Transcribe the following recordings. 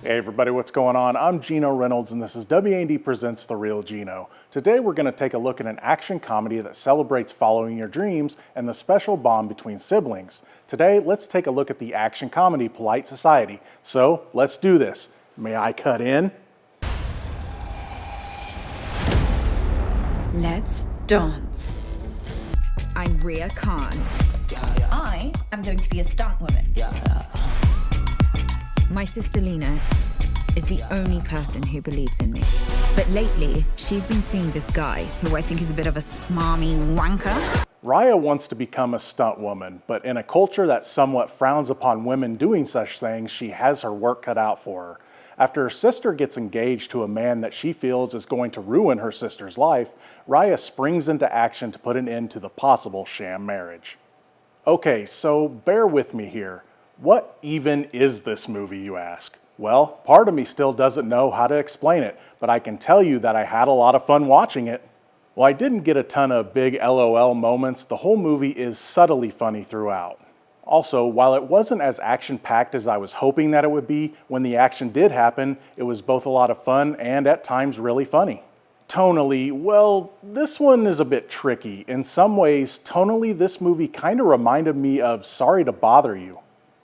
Hey everybody, what's going on? I'm Geno Reynolds and this is WAND Presents The Real Geno. Today we're going to take a look at an action comedy that celebrates following your dreams and the special bond between siblings. Today, let's take a look at the action comedy Polite Society. So, let's do this. May I cut in? Let's dance. I'm Ria Khan. I am going to be a stunt woman. My sister Lena is the only person who believes in me. But lately, she's been seeing this guy who I think is a bit of a smarmy wanker. Raya wants to become a stunt woman, but in a culture that somewhat frowns upon women doing such things, she has her work cut out for her. After her sister gets engaged to a man that she feels is going to ruin her sister's life, Raya springs into action to put an end to the possible sham marriage. Okay, so bear with me here. What even is this movie, you ask? Well, part of me still doesn't know how to explain it, but I can tell you that I had a lot of fun watching it. While I didn't get a ton of big LOL moments, the whole movie is subtly funny throughout. Also, while it wasn't as action-packed as I was hoping that it would be, when the action did happen, it was both a lot of fun and at times really funny. Tonally, well, this one is a bit tricky. In some ways, tonally, this movie kind of reminded me of Sorry to Bother You.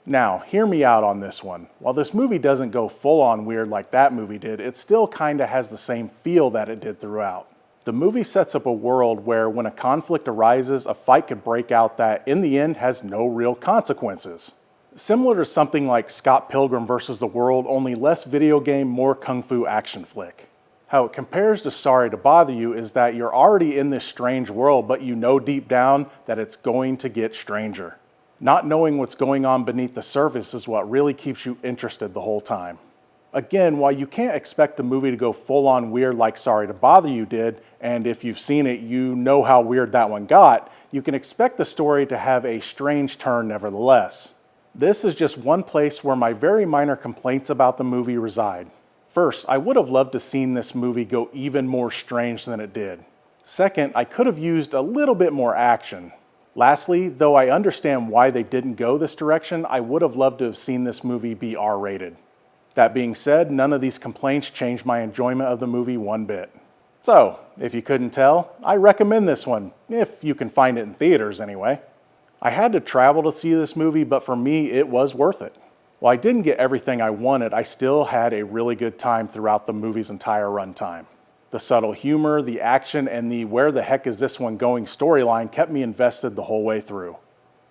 Now, hear me out on this one. While this movie doesn't go full-on weird like that movie did, it still kind of has the same feel that it did throughout. The movie sets up a world where when a conflict arises, a fight could break out that, in the end, has no real consequences. Similar to something like Scott Pilgrim vs. the World, only less video game, more kung fu action flick. How it compares to Sorry to Bother You is that you're already in this strange world, but you know deep down that it's going to get stranger. Not knowing what's going on beneath the surface is what really keeps you interested the whole time. Again, while you can't expect a movie to go full-on weird like Sorry to Bother You did, and if you've seen it, you know how weird that one got, you can expect the story to have a strange turn nevertheless. This is just one place where my very minor complaints about the movie reside. First, I would have loved to seen this movie go even more strange than it did. Second, I could have used a little bit more action. Lastly, though I understand why they didn't go this direction, I would have loved to have seen this movie be R-rated. That being said, none of these complaints changed my enjoyment of the movie one bit. So, if you couldn't tell, I recommend this one, if you can find it in theaters anyway. I had to travel to see this movie, but for me, it was worth it. While I didn't get everything I wanted, I still had a really good time throughout the movie's entire runtime. The subtle humor, the action, and the where the heck is this one going storyline kept me invested the whole way through.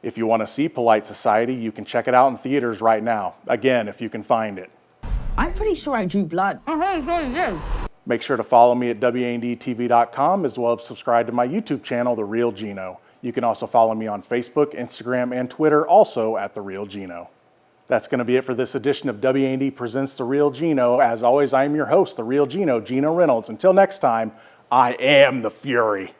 If you want to see Polite Society, you can check it out in theaters right now. Again, if you can find it. I'm pretty sure I drew blood. Make sure to follow me at WANDTV.com as well as subscribe to my YouTube channel, The Real Geno. You can also follow me on Facebook, Instagram, and Twitter, also at The Real Geno. That's going to be it for this edition of WAND Presents The Real Geno. As always, I am your host, The Real Geno, Geno Reynolds. Until next time, I am the Fury.